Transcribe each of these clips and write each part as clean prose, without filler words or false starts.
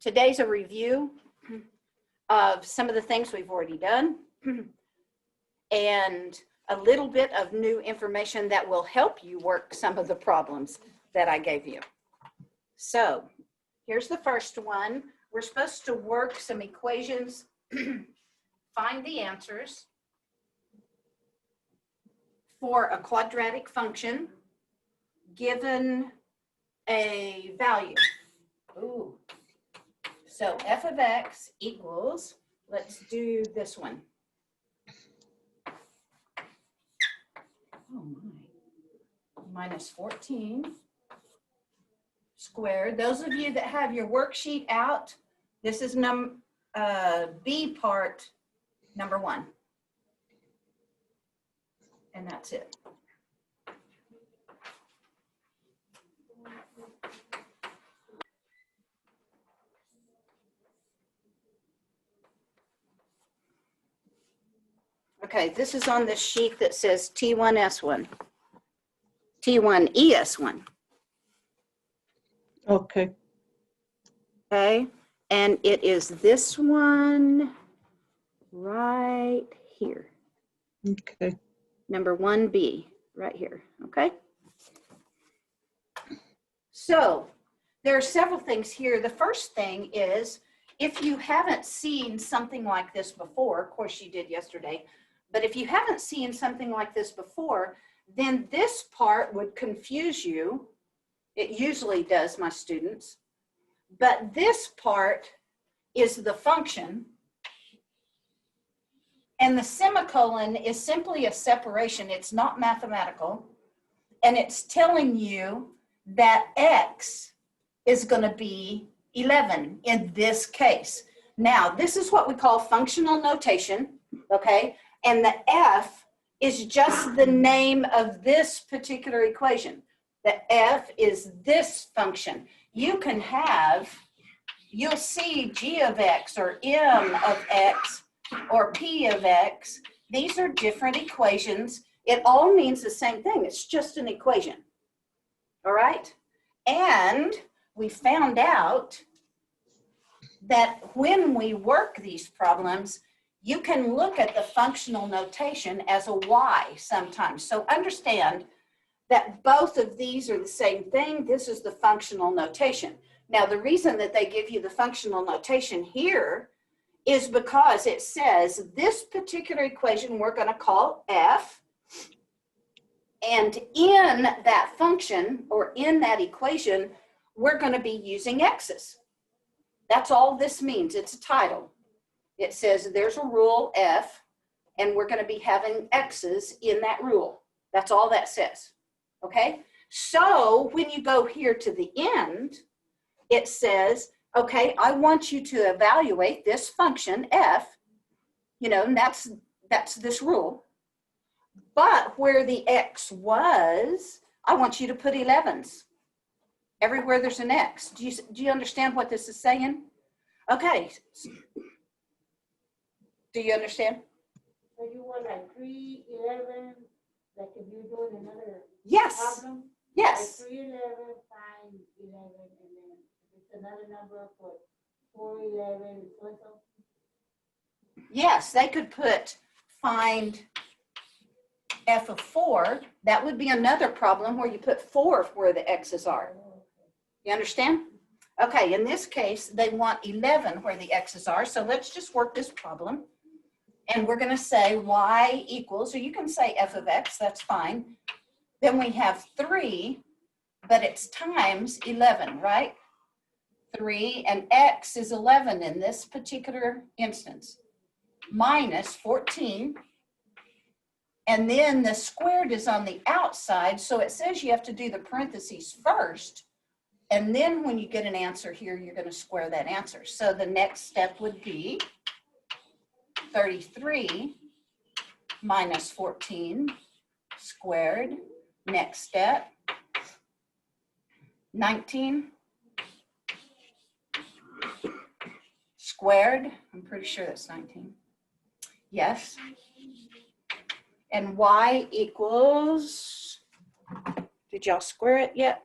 Today's a review of some of the things we've already done and a little bit of new information that will help you work some of the problems that I gave you. So here's the first one. We're supposed to work some equations, find the answers for a quadratic function given a value. Ooh. So f of x equals, let's do this one. Oh my, minus 14 squared. Those of you that have your worksheet out, this is B part number 1. And that's it. Okay, this is on the sheet that says T1S1, T1ES1. Okay. Okay, and it is this one right here. Okay. Number 1B, right here, okay? So there are several things here. The first thing is, if you haven't seen something like this before, of course you did yesterday, but if you haven't seen something like this before, then this part would confuse you. It usually does, my students. But this part is the function. And the semicolon is simply a separation. It's not mathematical. And it's telling you that x is going to be 11 in this case. Now, this is what we call functional notation, okay? And the f is just the name of this particular equation. The f is this function. You can have, you'll see g of x or m of x or p of x. These are different equations. It all means the same thing. It's just an equation. All right? And we found out that when we work these problems, you can look at the functional notation as a y sometimes. So understand that both of these are the same thing. This is the functional notation. Now, the reason that they give you the functional notation here is because it says this particular equation we're going to call f, and in that function or in that equation, we're going to be using x's. That's all this means. It's a title. It says there's a rule f, and we're going to be having x's in that rule. That's all that says. Okay? So when you go here to the end, it says, okay, I want you to evaluate this function f, you know, and that's this rule. But where the x was, I want you to put 11s. Everywhere there's an x. Do you understand what this is saying? Okay. Do you understand? So you want like 3, 11, like if you're doing another Yes. problem? Yes. Like 3, 11, find 11, and then if it's another number, put 4, 11, so and so? Yes, they could put find f of 4. That would be another problem where you put 4 where the x's are. You understand? Okay, in this case, they want 11 where the x's are. So let's just work this problem. And we're going to say y equals, or you can say f of x, that's fine. Then we have 3, but it's times 11, right? 3, and x is 11 in this particular instance. Minus 14. And then the squared is on the outside, so it says you have to do the parentheses first. And then when you get an answer here, you're going to square that answer. So the next step would be 33 minus 14 squared. Next step, 19 squared. I'm pretty sure that's 19. Yes. And y equals, did y'all square it yet?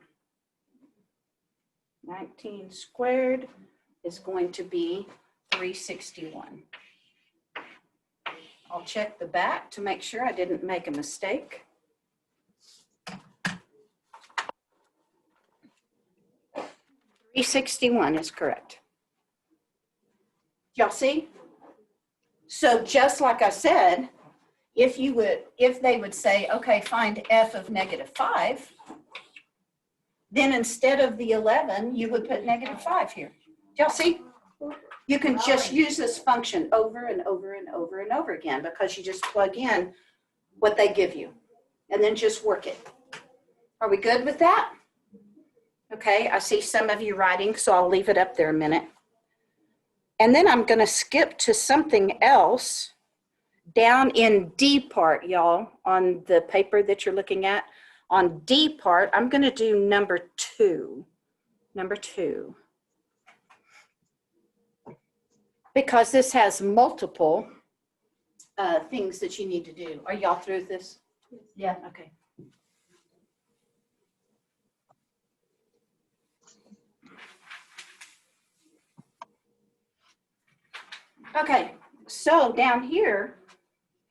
19 squared is going to be 361. I'll check the back to make sure I didn't make a mistake. 361 is correct. Y'all see? So just like I said, if they would say, okay, find f of -5, then instead of the 11, you would put -5 here. Y'all see? You can just use this function over and over and over and over again because you just plug in what they give you and then just work it. Are we good with that? Okay, I see some of you writing, so I'll leave it up there a minute. And then I'm going to skip to something else down in D part, y'all, on the paper that you're looking at. On D part, I'm going to do number 2. Number 2. Because this has multiple things that you need to do. Are y'all through this? Yeah. Okay. Okay, so down here,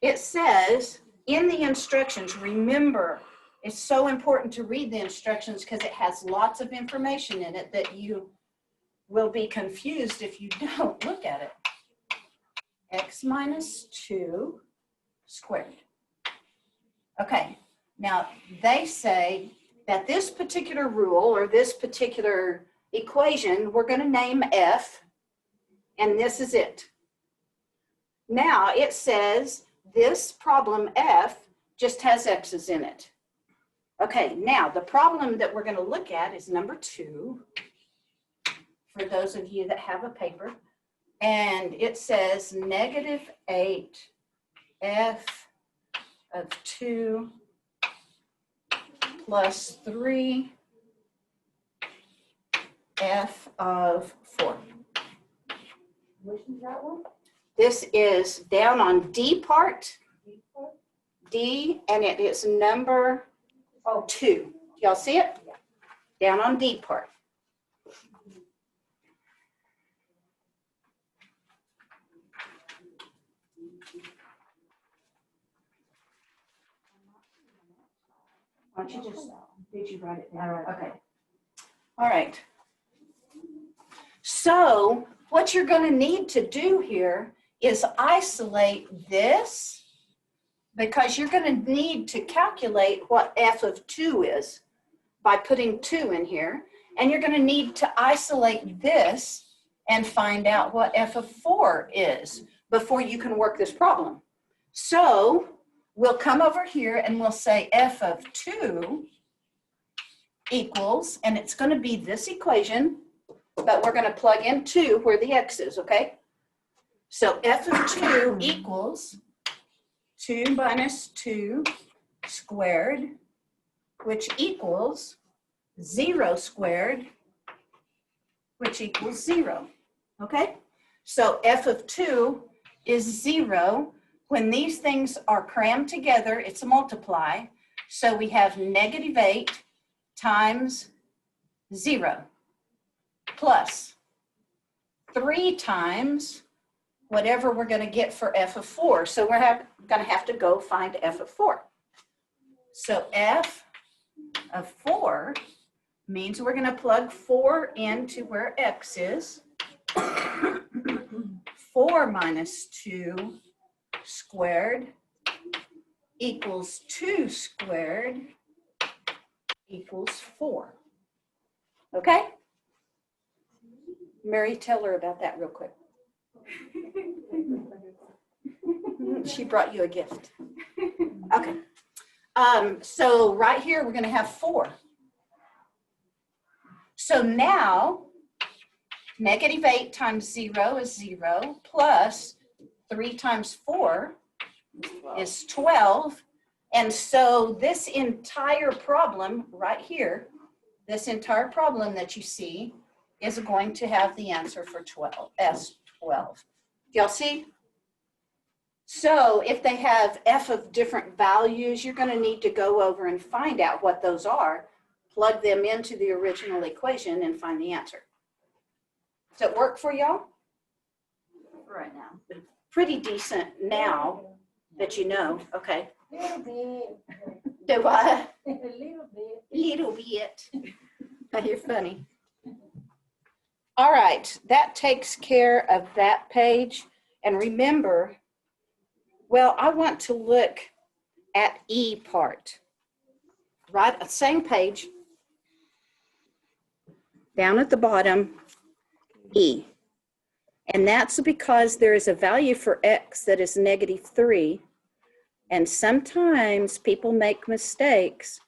it says in the instructions, remember, it's so important to read the instructions because it has lots of information in it that you will be confused if you don't look at it. X minus 2 squared. Okay, now they say that this particular rule or this particular equation, we're going to name F, and this is it. Now it says this problem F just has X's in it. Okay, now the problem that we're going to look at is number 2, for those of you that have a paper. And it says -8 f of 2 plus 3 f of 4. Which is that one? This is down on D part, D, and it is number 2. Y'all see it? Down on D part. Why don't you just, did you write it down? Okay. All right. So what you're going to need to do here is isolate this, because you're going to need to calculate what f of 2 is by putting 2 in here. And you're going to need to isolate this and find out what f of 4 is before you can work this problem. So we'll come over here and we'll say f of 2 equals, and it's going to be this equation, but we're going to plug in 2 where the x is, okay? So f of 2 equals 2 minus 2 squared, which equals 0 squared, which equals 0, okay? So f of 2 is 0. When these things are crammed together, it's a multiply. So we have -8 times 0 plus 3 times whatever we're going to get for f of 4. So we're going to have to go find f of 4. So f of 4 means we're going to plug 4 into where x is. 4 minus 2 squared equals 2 squared equals 4. Okay? Mary, tell her about that real quick. She brought you a gift. Okay. So right here, we're going to have 4. So now, -8 times 0 is 0, plus 3 times 4 is 12. And so this entire problem right here, this entire problem that you see is going to have the answer for 12, S12. Y'all see? So if they have f of different values, you're going to need to go over and find out what those are, plug them into the original equation, and find the answer. Does it work for y'all? Right now. Pretty decent now that you know. Okay. Little bit. Do I? A little bit. Little bit. You're funny. All right, that takes care of that page. And remember, well, I want to look at E part. Right, same page. Down at the bottom, E. And that's because there is a value for X that is -3. And sometimes people make mistakes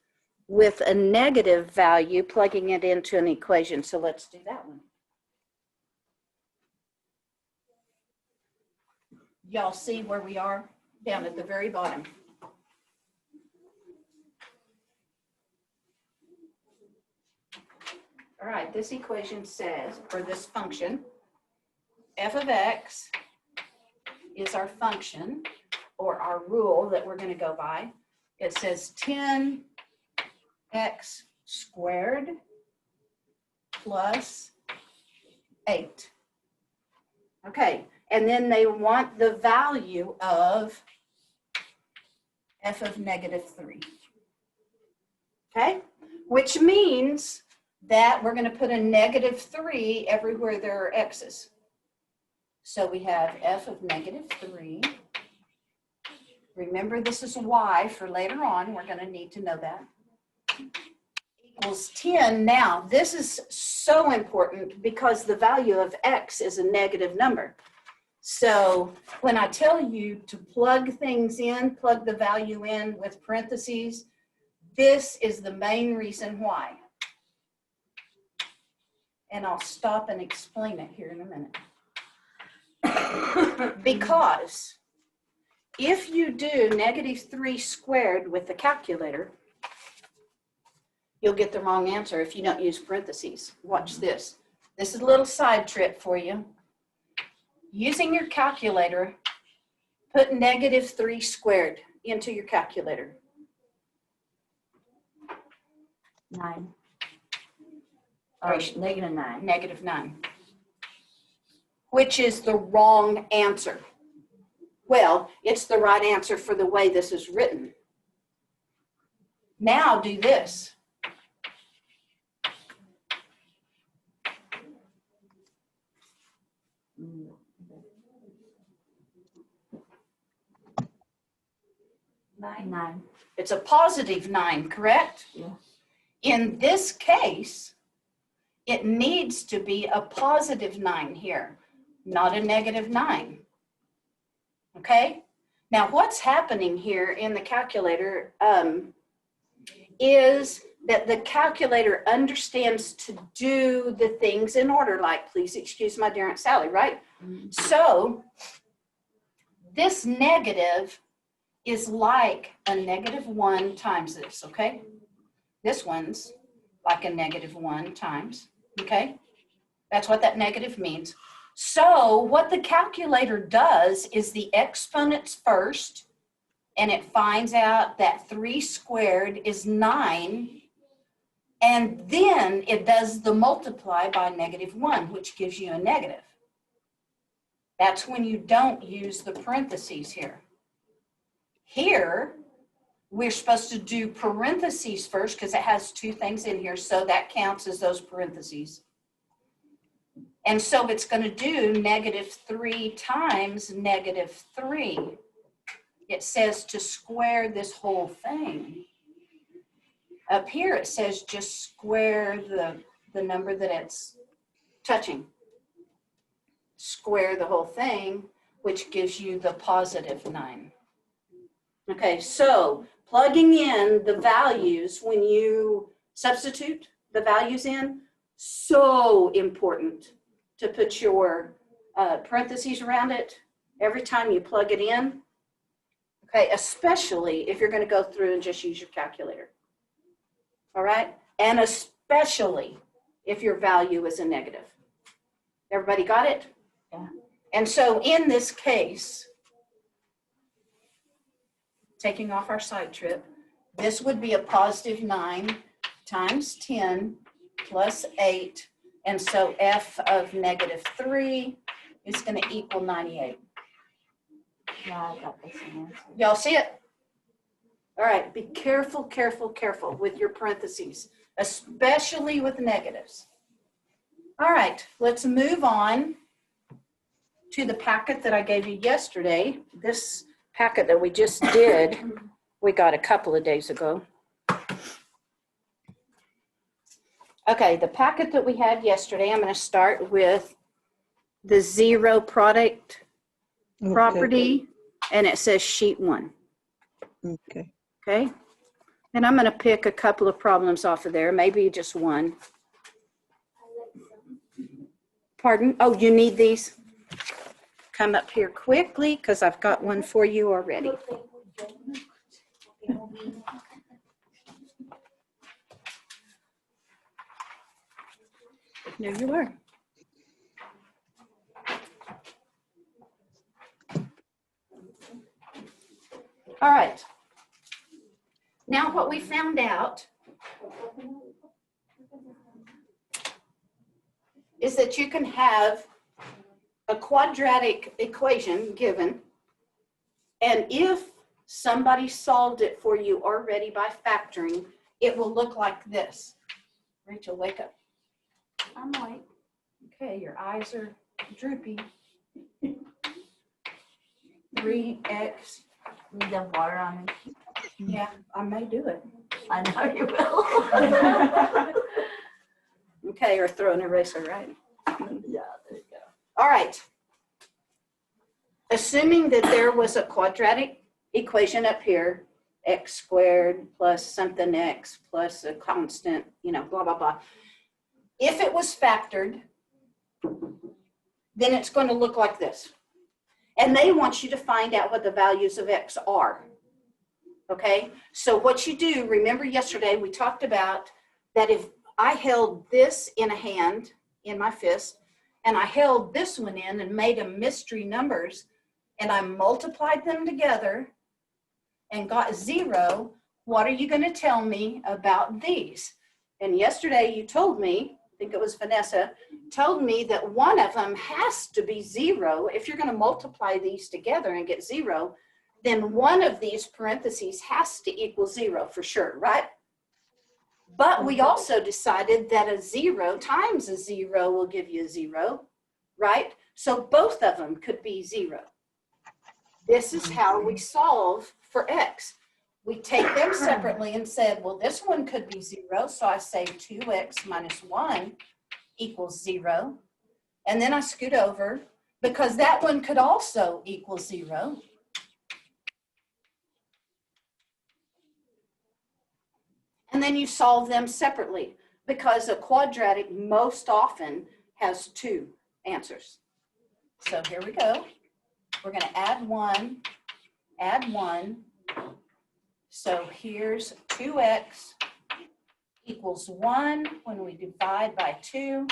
with a negative value, plugging it into an equation. So let's do that one. Y'all see where we are? Down at the very bottom. All right, this equation says, or this function, f of x is our function, or our rule that we're going to go by. It says 10x squared plus 8. Okay, and then they want the value of f of -3. Okay, which means that we're going to put a -3 everywhere there are x's. So we have f of -3. Remember, this is y for later on. We're going to need to know that. Equals 10. Now, this is so important because the value of x is a negative number. So when I tell you to plug things in, plug the value in with parentheses, this is the main reason why. And I'll stop and explain it here in a minute. Because if you do -3 squared with the calculator, you'll get the wrong answer if you don't use parentheses. Watch this. This is a little side trip for you. Using your calculator, put -3 squared into your calculator. 9. Or -9. -9. Which is the wrong answer. Well, it's the right answer for the way this is written. Now do this. Nine. It's a +9, correct? Yeah. In this case, it needs to be a +9 here, not a -9. Okay? Now, what's happening here in the calculator is that the calculator understands to do the things in order, like, please excuse my dear Aunt Sally, right? Mm-hmm. So, this negative is like a -1 times this, okay? This one's like a -1 times, okay? That's what that negative means. So what the calculator does is the exponents first, and it finds out that 3 squared is 9, and then it does the multiply by -1, which gives you a negative. That's when you don't use the parentheses here. Here, we're supposed to do parentheses first because it has 2 things in here, so that counts as those parentheses. And so it's going to do -3 times -3. It says to square this whole thing. Up here it says just square the number that it's touching. Square the whole thing, which gives you the +9. Okay, so plugging in the values when you substitute the values in, so important to put your parentheses around it every time you plug it in. Okay, especially if you're going to go through and just use your calculator. All right, and especially if your value is a negative. Everybody got it? Yeah. And so in this case, taking off our side trip, this would be a +9 times 10 plus 8, And so f of -3 is going to equal 98. Yeah, I got this one. Y'all see it? All right, be careful, careful, careful with your parentheses, especially with negatives. All right, let's move on to the packet that I gave you yesterday. This packet that we just did, we got a couple of days ago. Okay, the packet that we had yesterday, I'm going to start with the zero product property, and it says sheet 1. Okay. Okay, and I'm going to pick a couple of problems off of there, maybe just one. Pardon? Oh, you need these? Come up here quickly because I've got one for you already. There you are. All right. Now what we found out is that you can have a quadratic equation given, and if somebody solved it for you already by factoring, it will look like this. Rachel, wake up. I'm awake. Okay, your eyes are droopy. 3x. Need the water on me. Yeah, I may do it. I know you will. Okay, or throw an eraser, right? Yeah, there you go. All right. Assuming that there was a quadratic equation up here, x squared plus something x plus a constant, you know, blah, blah, blah. If it was factored, then it's going to look like this. And they want you to find out what the values of x are. Okay? So what you do, remember yesterday we talked about that if I held this in a hand, in my fist, and I held this one in and made them mystery numbers, and I multiplied them together and got 0, what are you going to tell me about these? And yesterday you told me, I think it was Vanessa, told me that one of them has to be 0. If you're going to multiply these together and get 0, then one of these parentheses has to equal 0 for sure, right? But we also decided that a 0 times a 0 will give you a 0, right? So both of them could be 0. This is how we solve for x. We take them separately and said, well, this one could be 0. So I say 2x minus 1 equals 0. And then I scoot over because that one could also equal 0. And then you solve them separately because a quadratic most often has 2 answers. So here we go. We're going to add 1, add 1. So here's 2x equals 1. When we divide by 2,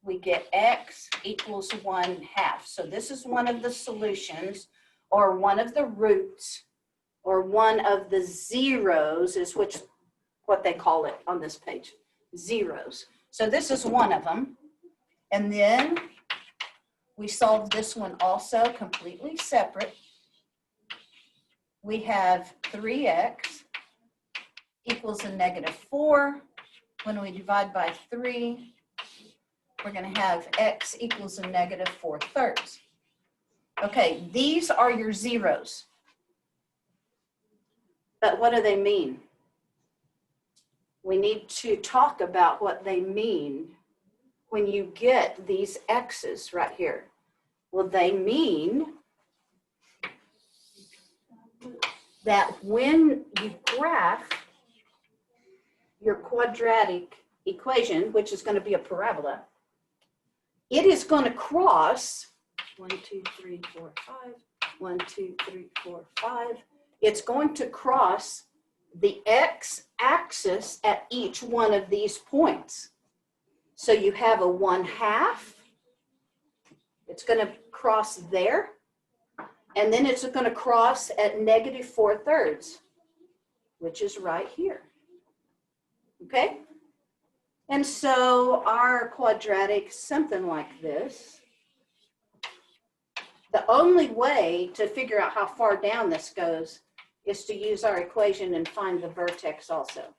we get x equals 1/2. So this is one of the solutions, or one of the roots, or one of the zeros is what they call it on this page, zeros. So this is one of them. And then we solve this one also completely separate. We have 3x equals a -4. When we divide by 3, we're going to have x equals a -4/3. Okay, these are your zeros. But what do they mean? We need to talk about what they mean when you get these x's right here. Well, they mean that when you graph your quadratic equation, which is going to be a parabola, it is going to cross 1, 2, 3, 4, 5, 1, 2, 3, 4, 5. It's going to cross the x-axis at each one of these points. So you have a 1/2. It's going to cross there. And then it's going to cross at -4/3, which is right here. Okay? And so our quadratic, something like this. The only way to figure out how far down this goes is to use our equation and find the vertex also.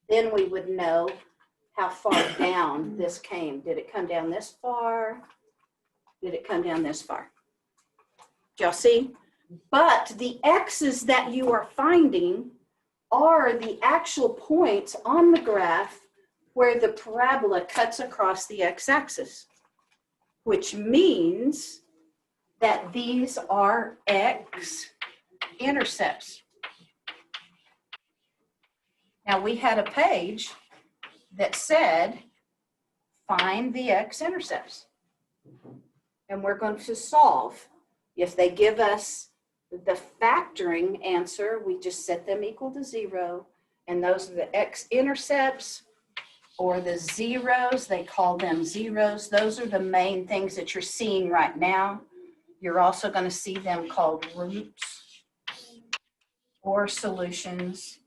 Then we would know how far down this came. Did it come down this far? Did it come down this far? Do y'all see? But the x's that you are finding are the actual points on the graph where the parabola cuts across the x-axis, which means that these are x-intercepts. Now, we had a page that said, find the x-intercepts. And we're going to solve. If they give us the factoring answer, we just set them equal to 0. And those are the x-intercepts or the zeros. They call them zeros. Those are the main things that you're seeing right now. You're also going to see them called roots or solutions.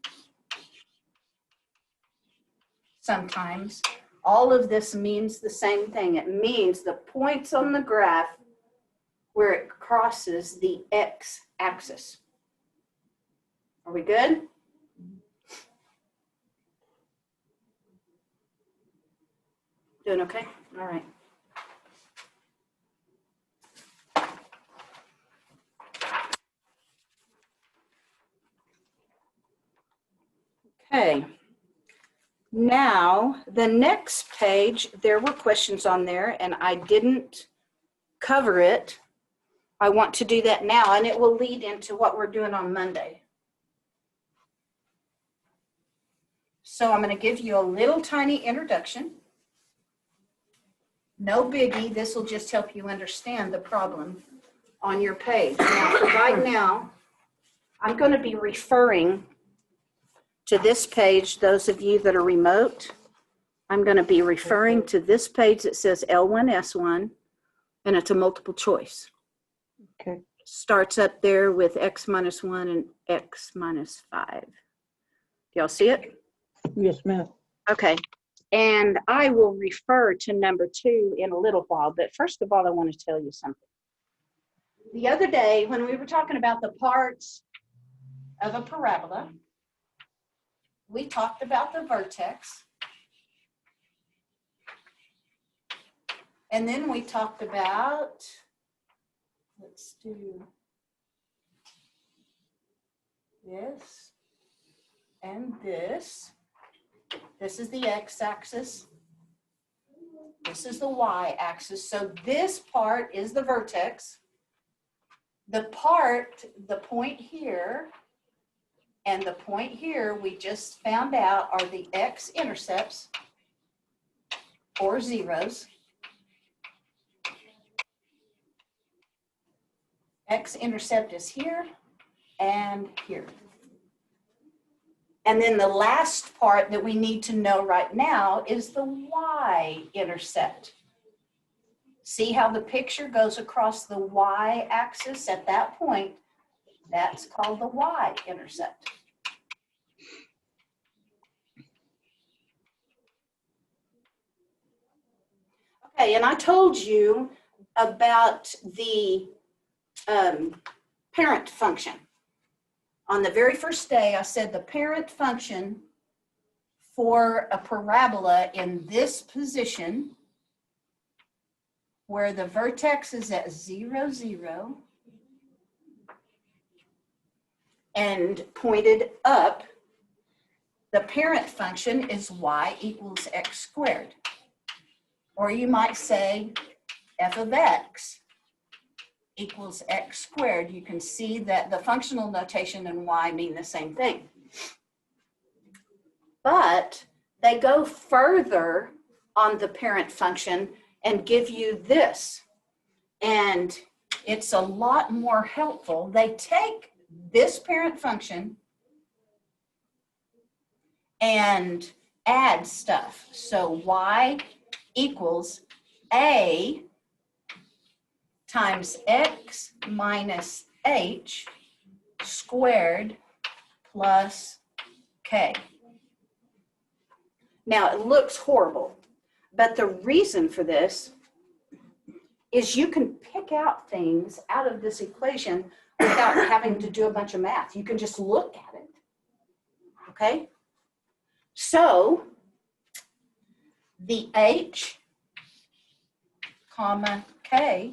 Sometimes. All of this means the same thing. It means the points on the graph where it crosses the x-axis. Are we good? Doing okay? All right. Okay. Now, the next page, there were questions on there and I didn't cover it. I want to do that now and it will lead into what we're doing on Monday. So I'm going to give you a little tiny introduction. No biggie, this will just help you understand the problem on your page. Now, for right now, I'm going to be referring to this page, those of you that are remote. I'm going to be referring to this page that says L1, S1, and it's a multiple choice. Okay. Starts up there with x minus 1 and x minus 5. Do y'all see it? Yes, ma'am. Okay. And I will refer to number 2 in a little while, but first of all, I want to tell you something. The other day, when we were talking about the parts of a parabola, we talked about the vertex. And then we talked about, let's do this and this. This is the x-axis. This is the y-axis. So this part is the vertex. The point here and the point here, we just found out are the x-intercepts or zeros. X-intercept is here and here. And then the last part that we need to know right now is the y-intercept. See how the picture goes across the y-axis at that point? That's called the y-intercept. Okay, and I told you about the parent function. On the very first day, I said the parent function for a parabola in this position, where the vertex is at 0, 0, and pointed up, the parent function is y equals x squared. Or you might say f of x equals x squared. You can see that the functional notation and y mean the same thing. But they go further on the parent function and give you this. And it's a lot more helpful. They take this parent function and add stuff. So y equals a times x minus h squared plus k. Now, it looks horrible, but the reason for this is you can pick out things out of this equation without having to do a bunch of math. You can just look at it, okay? So, the H, comma, K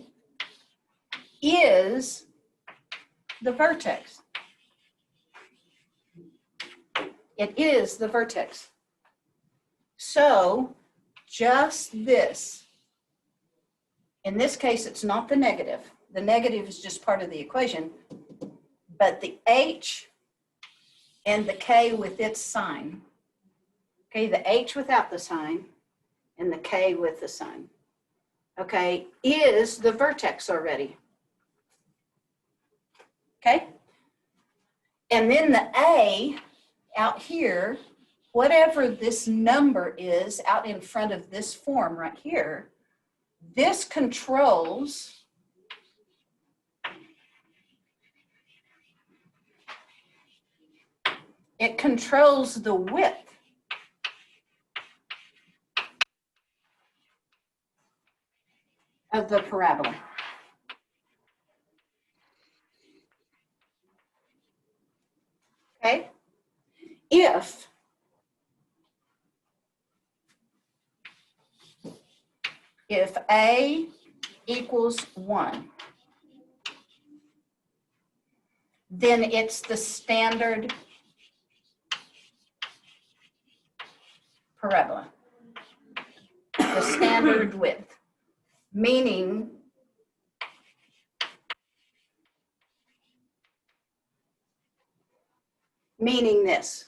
is the vertex. It is the vertex. So, just this. In this case, it's not the negative. The negative is just part of the equation. But the H and the K with its sign. Okay, the H without the sign and the K with the sign. Okay, is the vertex already. Okay? And then the A out here, whatever this number is out in front of this form right here, this controls the width of the parabola. Okay? If A equals 1, then it's the standard parabola, the standard width, meaning this,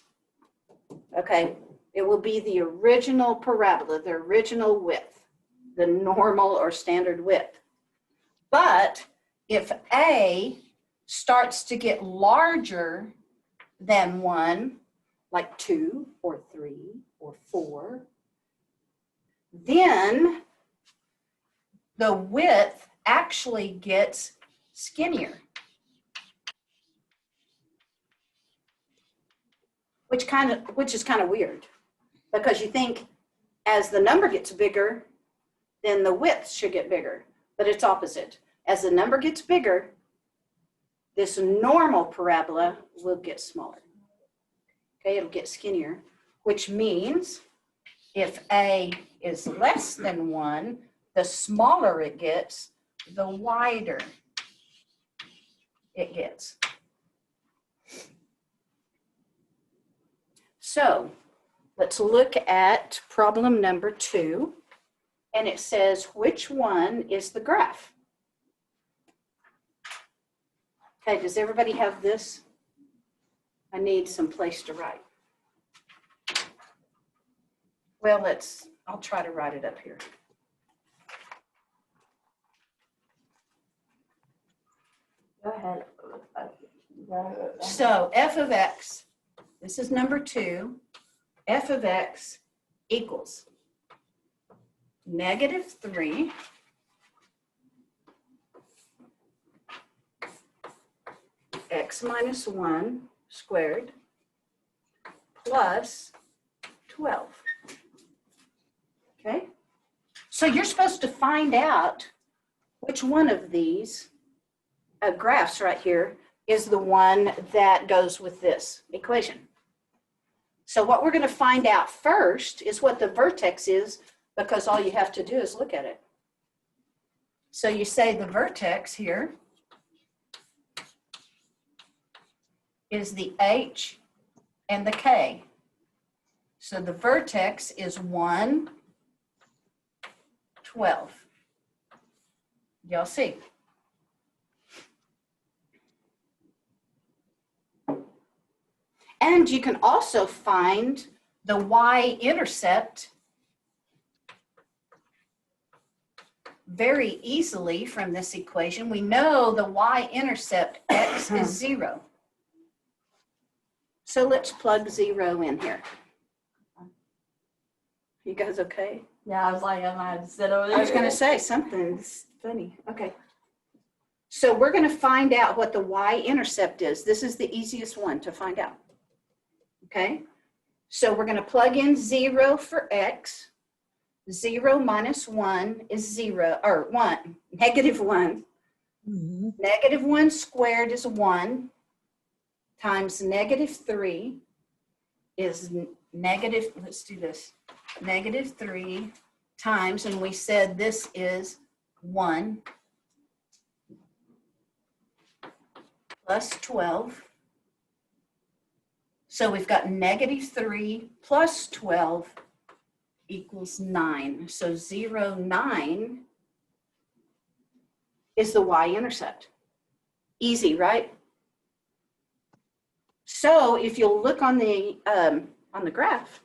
okay? It will be the original parabola, the original width, the normal or standard width. But if A starts to get larger than 1, like 2 or 3 or 4, then the width actually gets skinnier. Which is kind of weird, because you think as the number gets bigger, then the width should get bigger, but it's opposite. As the number gets bigger, this normal parabola will get smaller. Okay, it'll get skinnier, which means if A is less than 1, the smaller it gets, the wider it gets. So let's look at problem number 2, and it says, which one is the graph? Okay, does everybody have this? I need some place to write. Well, I'll try to write it up here. Go ahead. So f of x, this is number 2, f of x equals -3 x minus 1 squared plus 12. Okay? So you're supposed to find out which one of these graphs right here is the one that goes with this equation. So what we're going to find out first is what the vertex is, because all you have to do is look at it. So you say the vertex here is the H and the K. So the vertex is 1, 12. Y'all see? And you can also find the y-intercept very easily from this equation. We know the y-intercept x is 0. So let's plug 0 in here. You guys okay? Yeah, I was like, I'm gonna sit over there. I was going to say something's funny. Okay. So we're going to find out what the y-intercept is. This is the easiest one to find out. Okay? So we're going to plug in 0 for x. 0 minus 1 is 0, or 1, negative 1. Mhm. Negative 1 squared is 1 times negative 3 is negative, let's do this, negative 3 times, and we said this is 1 plus 12. So we've got negative 3 plus 12 equals 9. So 0, 9 is the y-intercept. Easy, right? So if you'll look on the graph,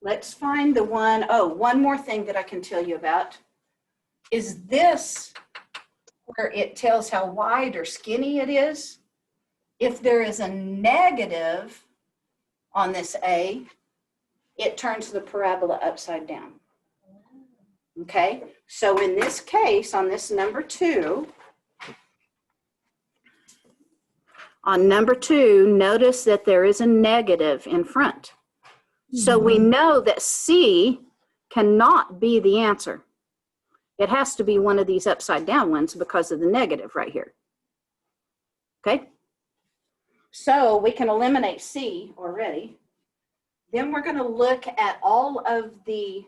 let's find the one. Oh, one more thing that I can tell you about is this where it tells how wide or skinny it is. If there is a negative on this A, it turns the parabola upside down. Okay, so in this case, on this number 2, on number 2, notice that there is a negative in front. So we know that C cannot be the answer. It has to be one of these upside down ones because of the negative right here. Okay? So we can eliminate C already. Then we're going to look at all of the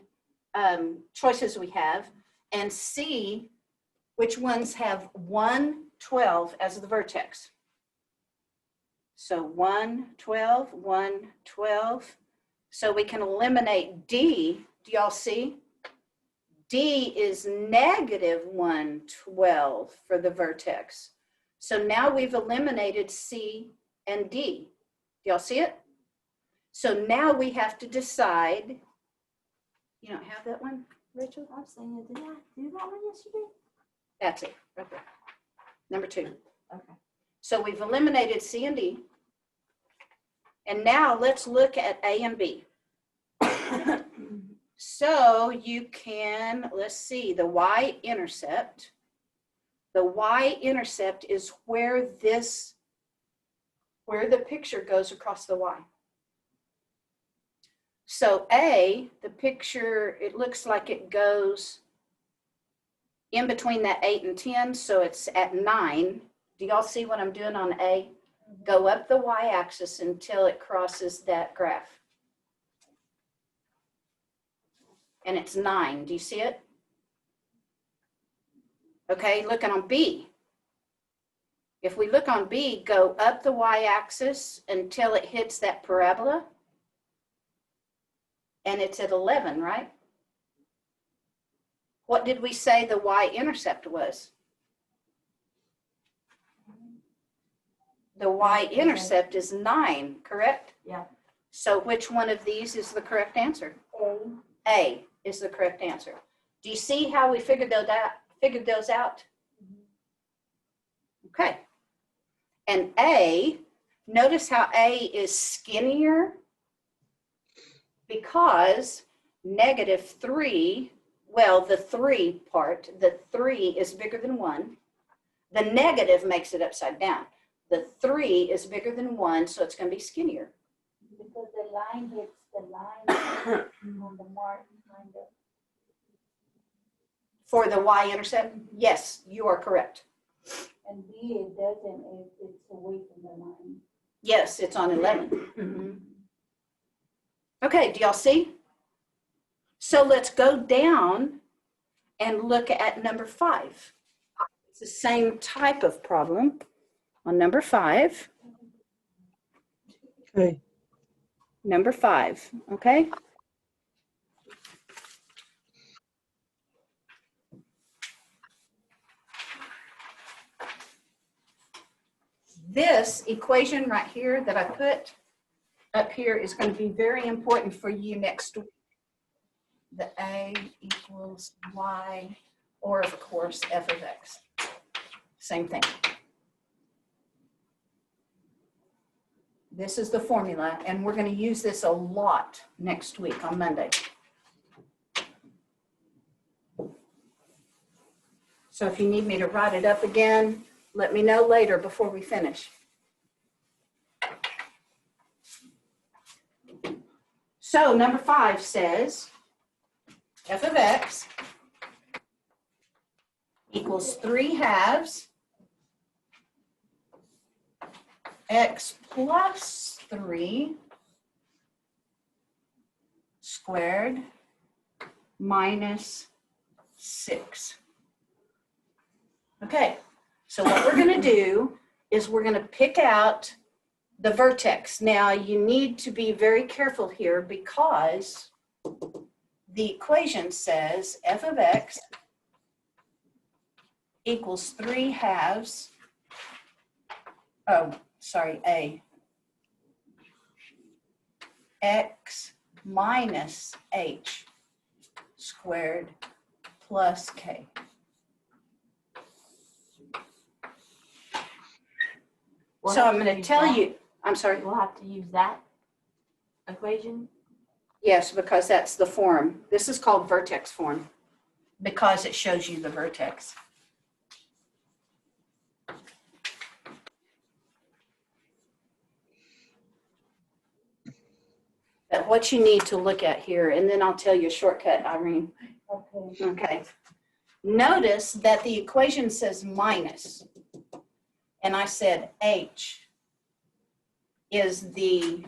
choices we have and see which ones have 1, 12 as the vertex. So 1, 12, 1, 12. So we can eliminate D. Do y'all see? D is negative 1, 12 for the vertex. So now we've eliminated C and D. Do y'all see it? So now we have to decide. You don't have that one, Rachel? I was saying, did I do that one yesterday? That's it, right there. Number 2. Okay. So we've eliminated C and D. And now let's look at A and B. So you can, let's see, the y-intercept. The y-intercept is where the picture goes across the y. So A, the picture, it looks like it goes in between that 8 and 10, so it's at 9. Do y'all see what I'm doing on A? Go up the y-axis until it crosses that graph. And it's 9. Do you see it? Okay, looking on B. If we look on B, go up the y-axis until it hits that parabola. And it's at 11, right? What did we say the y-intercept was? The y-intercept is 9, correct? Yeah. So which one of these is the correct answer? A. A is the correct answer. Do you see how we figured those out? Okay. And A, notice how A is skinnier because negative 3, well, the 3 part, the 3 is bigger than 1. The negative makes it upside down. The 3 is bigger than 1, so it's going to be skinnier. Because the line hits the line on the mark kind of. For the y-intercept, yes, you are correct. And B, it doesn't, it's away from the line. Yes, it's on 11. Okay, do y'all see? So let's go down and look at number 5. It's the same type of problem on number 5. Okay. Number 5, okay? This equation right here that I put up here is going to be very important for you next week. The A equals Y, or of course, f of x. Same thing. This is the formula, and we're going to use this a lot next week on Monday. So if you need me to write it up again, let me know later before we finish. So number 5 says f of x equals 3/2 x plus 3 squared minus 6. Okay, so what we're going to do is we're going to pick out the vertex. Now you need to be very careful here because the equation says f of x equals 3/2, a, x minus h squared plus k. So I'm going to tell you, I'm sorry. We'll have to use that equation. Yes, because that's the form. This is called vertex form because it shows you the vertex. But what you need to look at here, and then I'll tell you a shortcut, Irene. Okay. Okay. Notice that the equation says minus, and I said h is the,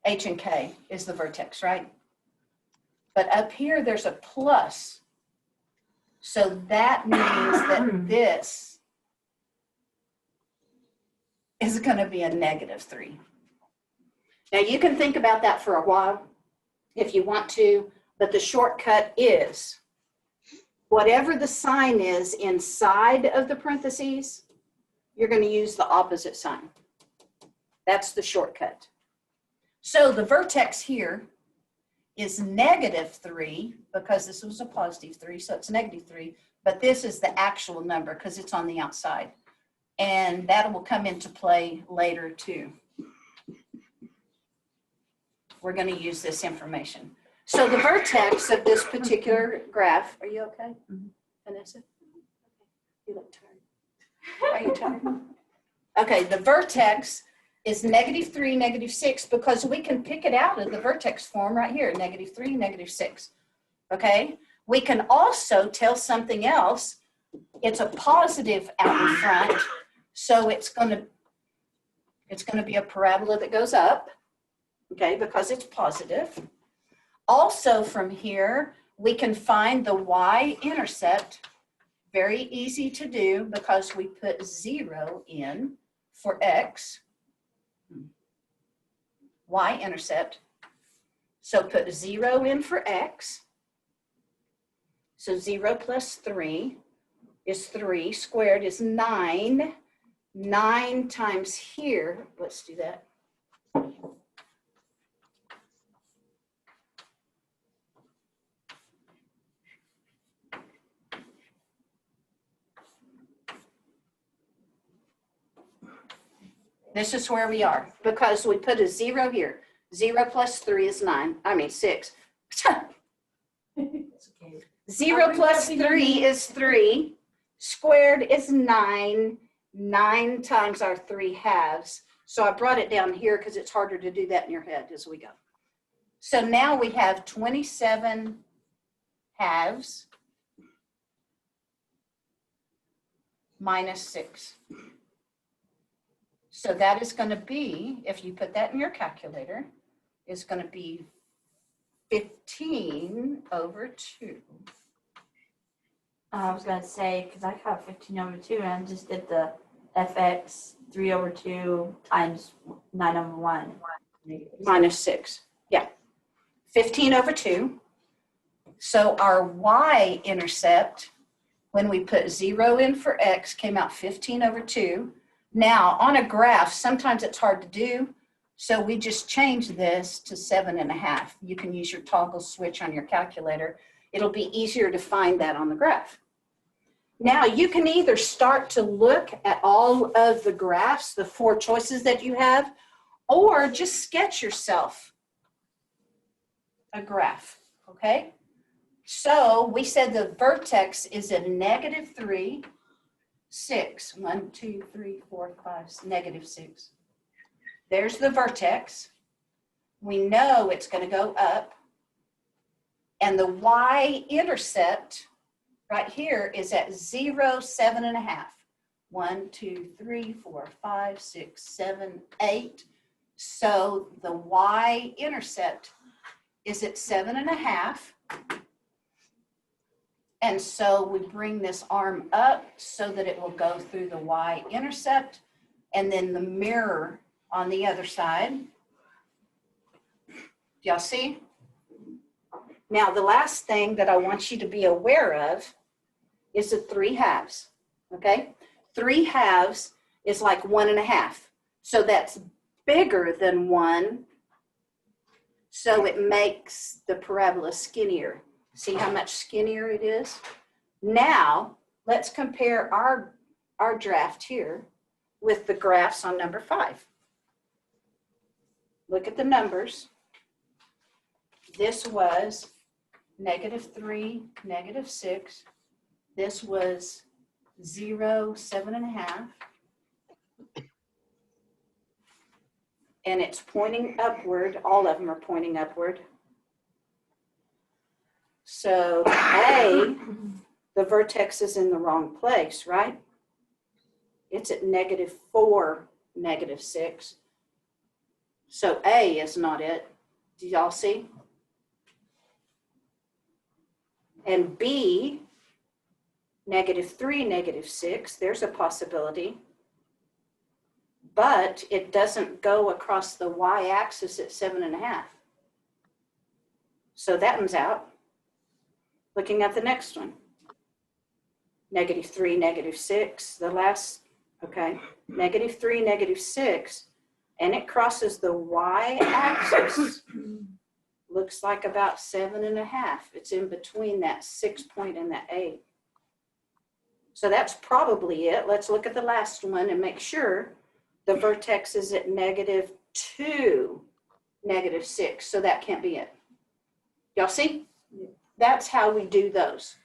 h and k is the vertex, right? But up here, there's a plus. So that means that this is going to be a -3. Now, you can think about that for a while if you want to, but the shortcut is whatever the sign is inside of the parentheses, you're going to use the opposite sign. That's the shortcut. So the vertex here is -3 because this was a +3, so it's -3, but this is the actual number because it's on the outside. And that will come into play later too. We're going to use this information. So the vertex of this particular graph, are you okay, Vanessa? You look tired. Are you tired? Okay, the vertex is -3, -6, because we can pick it out of the vertex form right here, -3, -6. Okay, we can also tell something else. It's a positive out in front, so it's going to be a parabola that goes up, okay, because it's positive. Also from here, we can find the y-intercept. Very easy to do because we put 0 in for x. Y-intercept. So put 0 in for x. So 0 plus 3 is 3. Squared is 9. 9 times here, let's do that. This is where we are because we put a 0 here. 0 plus 3 is 6. It's okay. 0 plus 3 is 3. Squared is 9. 9 times our 3/2. So I brought it down here because it's harder to do that in your head as we go. So now we have 27 halves minus 6. So that is going to be, if you put that in your calculator, is going to be 15 over 2. I was going to say, because I got 15 over 2, and I just did the fx 3 over 2 times 9 over 1. Minus 6. Yeah. 15 over 2. So our y-intercept, when we put 0 in for x, came out 15 over 2. Now, on a graph, sometimes it's hard to do, so we just change this to 7.5. You can use your toggle switch on your calculator. It'll be easier to find that on the graph. Now, you can either start to look at all of the graphs, the 4 choices that you have, or just sketch yourself a graph, okay? So we said the vertex is a -3, 6. 1, 2, 3, 4, 5, -6. There's the vertex. we know it's going to go up. And the y-intercept right here is at 0, 7.5. 1, 2, 3, 4, 5, 6, 7, 8. So the y-intercept is at 7.5. And so we bring this arm up so that it will go through the y-intercept, and then the mirror on the other side. Y'all see? Now, the last thing that I want you to be aware of is the 3/2, okay? 3/2 is like 1.5. So that's bigger than 1. So it makes the parabola skinnier. See how much skinnier it is? Now, let's compare our draft here with the graphs on number 5. Look at the numbers. This was -3, -6. This was 0, 7.5. And it's pointing upward. All of them are pointing upward. So A, the vertex is in the wrong place, right? It's at -4, -6. So A is not it. Do y'all see? And B, -3, -6, there's a possibility. But it doesn't go across the y-axis at 7.5. So that one's out. Looking at the next one. -3, -6, the last, okay. -3, -6, and it crosses the y-axis. Looks like about 7.5. It's in between that 6 point and that 8. So that's probably it. Let's look at the last one and make sure the vertex is at -2, -6. So that can't be it. Y'all see? That's how we do those.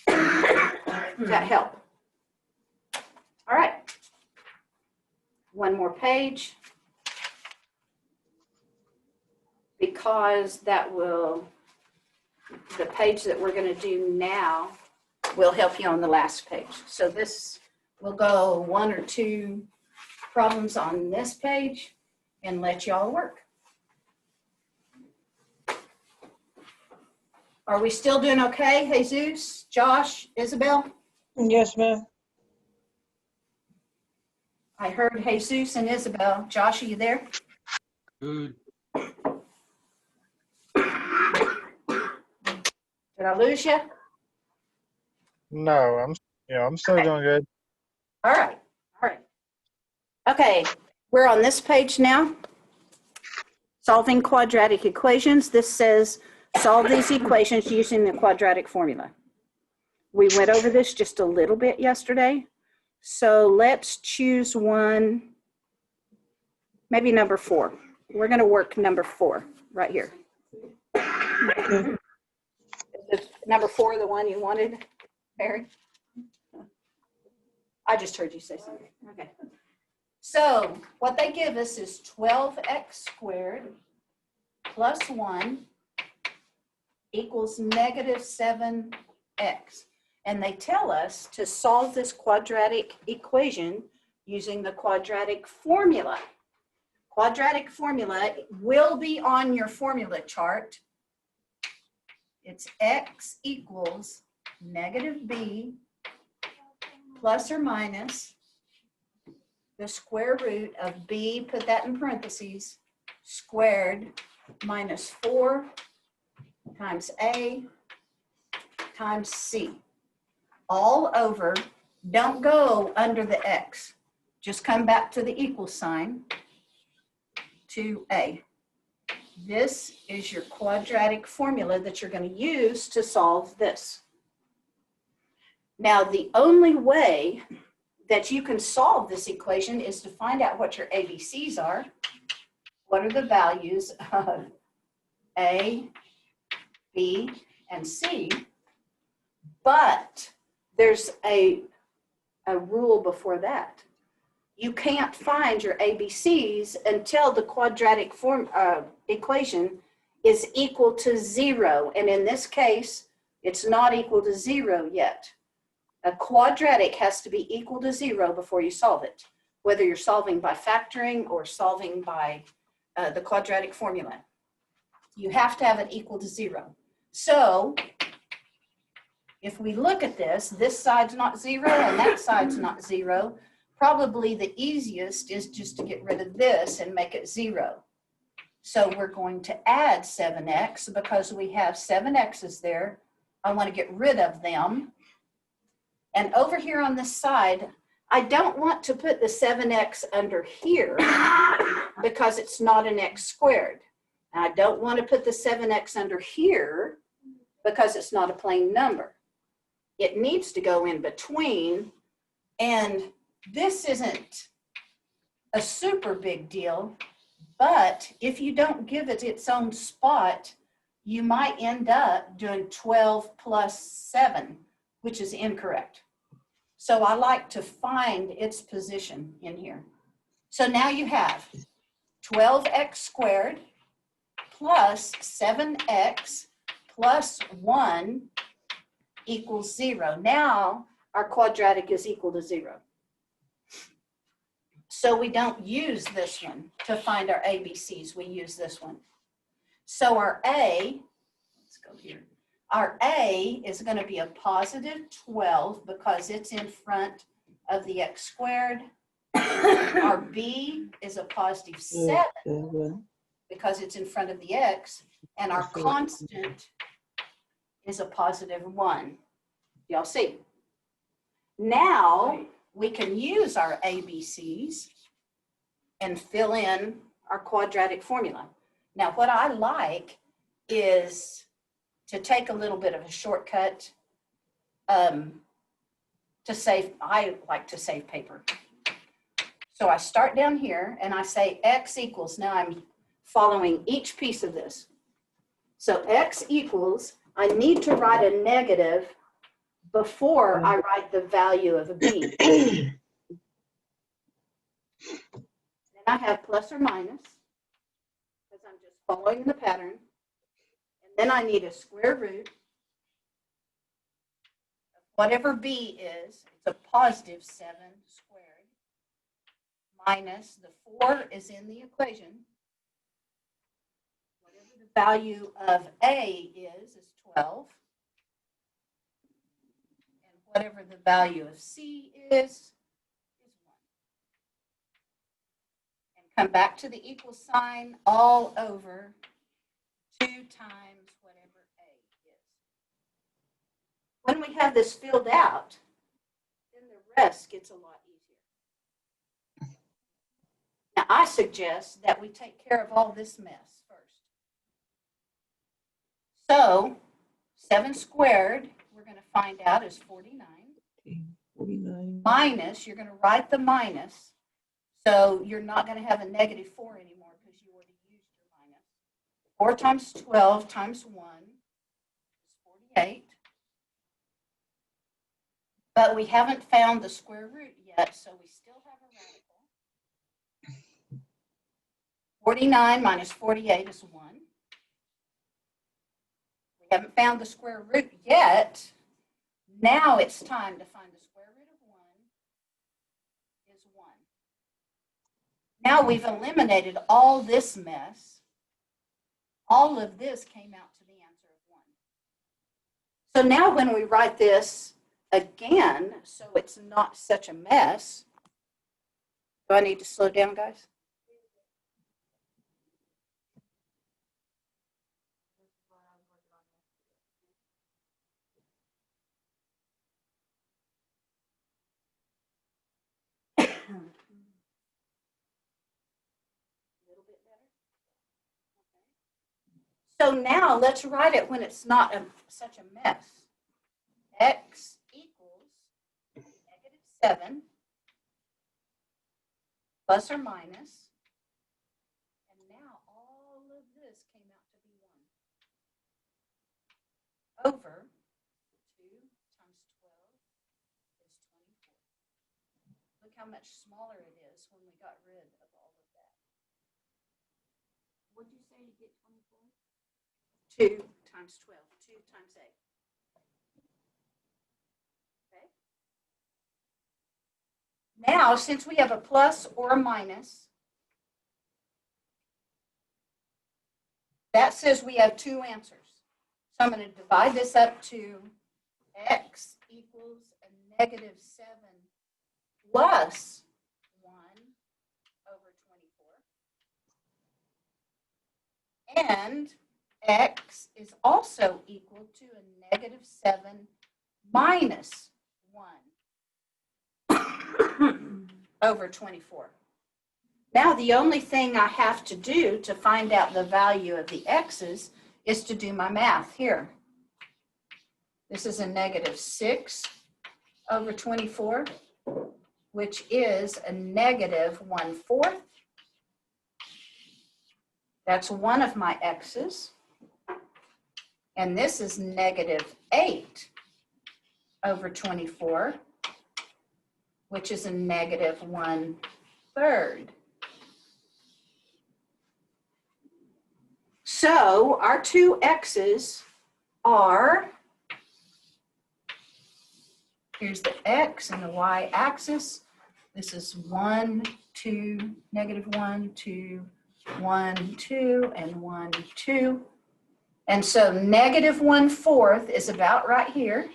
Does that help? All right. One more page. Because that will, the page that we're going to do now will help you on the last page. So this will go 1 or 2 problems on this page and let y'all work. Are we still doing okay, Jesus, Josh, Isabel? Yes, ma'am. I heard Jesus and Isabel. Josh, are you there? Good. Did I lose you? No, I'm still doing good. All right, all right. Okay, we're on this page now. Solving quadratic equations. This says solve these equations using the quadratic formula. We went over this just a little bit yesterday. So let's choose one, maybe number 4. We're going to work number 4 right here. Okay. Is number 4 the one you wanted, Mary? I just heard you say something. Okay. So what they give us is 12x squared plus 1 equals -7x. And they tell us to solve this quadratic equation using the quadratic formula. Quadratic formula will be on your formula chart. It's x equals -b plus or minus the square root of b, put that in parentheses, squared minus 4 times a times c. All over, don't go under the x. Just come back to the equal sign to a. This is your quadratic formula that you're going to use to solve this. Now, the only way that you can solve this equation is to find out what your ABCs are. What are the values of A, B, and C? But there's a rule before that. you can't find your ABCs until the quadratic equation is equal to 0. And in this case, it's not equal to 0 yet. A quadratic has to be equal to 0 before you solve it, whether you're solving by factoring or solving by the quadratic formula. You have to have it equal to 0. So if we look at this side's not 0 and that side's not 0. Probably the easiest is just to get rid of this and make it 0. So we're going to add 7x because we have 7 x's there. I want to get rid of them. And over here on this side, I don't want to put the 7x under here because it's not an x squared. And I don't want to put the 7x under here because it's not a plain number. It needs to go in between, and this isn't a super big deal, but if you don't give it its own spot, you might end up doing 12 plus 7, which is incorrect. So I like to find its position in here. So now you have 12x squared plus 7x plus 1 equals 0. Now our quadratic is equal to 0. So we don't use this one to find our ABCs. We use this one. So our A, let's go here. Our A is going to be a positive 12 because it's in front of the x squared. Our B is a positive 7 because it's in front of the x. And our constant is a positive 1. Y'all see? Now we can use our ABCs and fill in our quadratic formula. Now what I like is to take a little bit of a shortcut to save. I like to save paper. So I start down here and I say x equals, now I'm following each piece of this. So x equals, I need to write a negative before I write the value of a b. Then I have plus or minus, because I'm just following the pattern. And then I need a square root of whatever b is. It's a positive 7 squared, minus the 4 is in the equation. Whatever the value of a is 12. Whatever the value of C is 1. And come back to the equal sign all over 2 times whatever A is. When we have this filled out, then the rest gets a lot easier. Now I suggest that we take care of all this mess first. So 7 squared, we're going to find out is 49. 49. Minus, you're going to write the minus. So you're not going to have a negative 4 anymore because you already used your minus. 4 times 12 times 1 is 48. But we haven't found the square root yet, so we still have a radical. 49 minus 48 is 1. We haven't found the square root yet. Now it's time to find the square root of 1 is 1. Now we've eliminated all this mess. All of this came out to the answer of 1. So now when we write this again, so it's not such a mess, do I need to slow down, guys? So now let's write it when it's not such a mess. X equals negative 7 plus or minus. And now all of this came out to be 1 over 2 times 12 is 24. Look how much smaller it is when we got rid of all of that. What'd you say to get 24? 2 times 12, 2 times 8. Okay. Now, since we have a plus or a minus, that says we have 2 answers. So I'm going to divide this up to x equals a negative 7 plus 1 over 24. And x is also equal to a negative 7 minus 1 over 24. Now, the only thing I have to do to find out the value of the x's is to do my math here. This is a negative 6 over 24, which is a negative 1/4. That's one of my x's. And this is negative 8 over 24, which is a negative 1/3. So our 2 x's are, here's the x and the y axis. This is 1, 2, negative 1, 2, 1, 2, and 1, 2. And so negative 1/4 is about right here.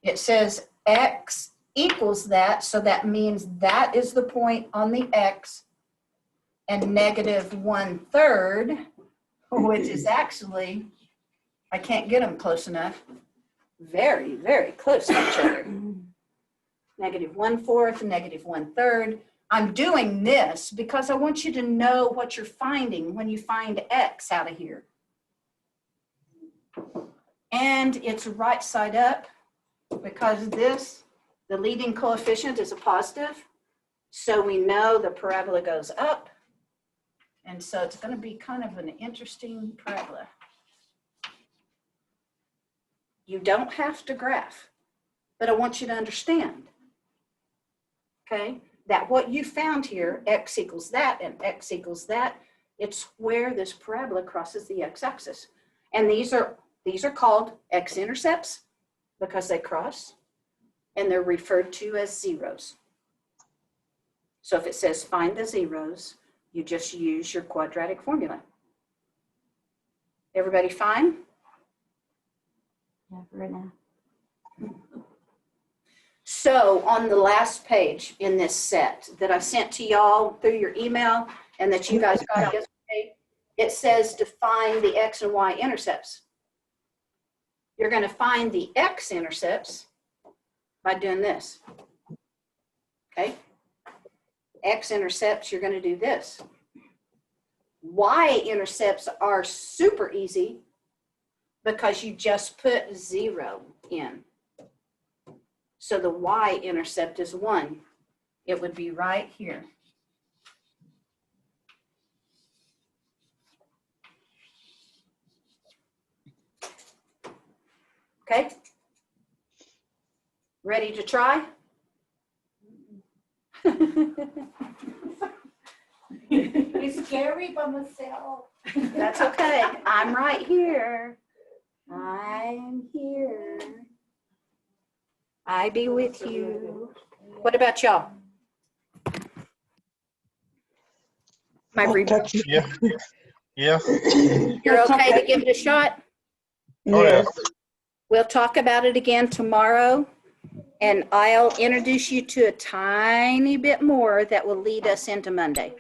It says x equals that, so that means that is the point on the x. And negative 1/3, which is actually, I can't get them close enough, very, very close to each other. Negative 1/4 and negative 1/3. I'm doing this because I want you to know what you're finding when you find x out of here. And it's right side up because this, the leading coefficient is a positive. So we know the parabola goes up. And so it's going to be kind of an interesting parabola. You don't have to graph, but I want you to understand, okay, that what you found here, x equals that and x equals that, it's where this parabola crosses the x-axis. And these are called x-intercepts because they cross, and they're referred to as zeros. So if it says find the zeros, you just use your quadratic formula. Everybody fine? Yeah, for right now. So on the last page in this set that I sent to y'all through your email and that you guys got yesterday, it says to find the x and y intercepts. You're going to find the x-intercepts by doing this. Okay? X-intercepts, you're going to do this. Y-intercepts are super easy because you just put 0 in. So the y-intercept is 1. It would be right here. Okay? Ready to try? It's scary by myself. That's okay. I'm right here. I'm here. I be with you. What about y'all? My Yeah. Yeah. You're okay to give it a shot? Oh, yeah. Yes. We'll talk about it again tomorrow, and I'll introduce you to a tiny bit more that will lead us into Monday.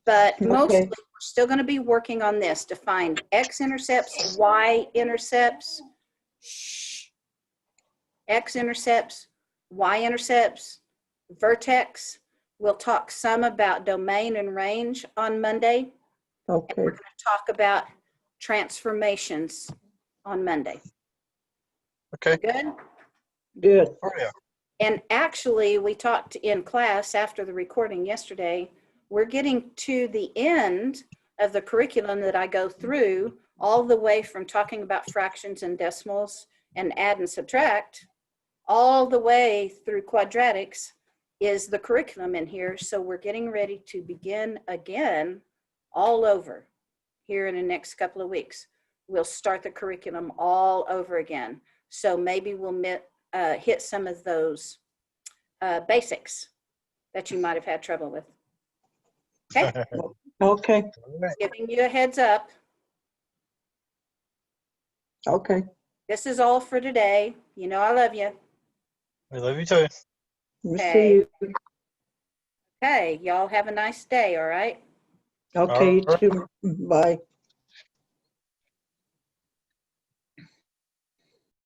But mostly, we're still going to be working on this to find x-intercepts, y-intercepts, x-intercepts, y-intercepts, vertex. We'll talk some about domain and range on Monday. Okay. And we're going to talk about transformations on Monday. Okay. Good? Good. Oh, yeah. And actually, we talked in class after the recording yesterday. We're getting to the end of the curriculum that I go through, all the way from talking about fractions and decimals and add and subtract, all the way through quadratics is the curriculum in here. So we're getting ready to begin again all over here in the next couple of weeks. We'll start the curriculum all over again. So maybe we'll hit some of those basics that you might have had trouble with. Okay, Okay, All right. giving you a heads up. okay. This is all for today. You know I love you. We love you too. We Okay. see you. Okay, y'all have a nice day, all right? Okay, you All right. too. Bye.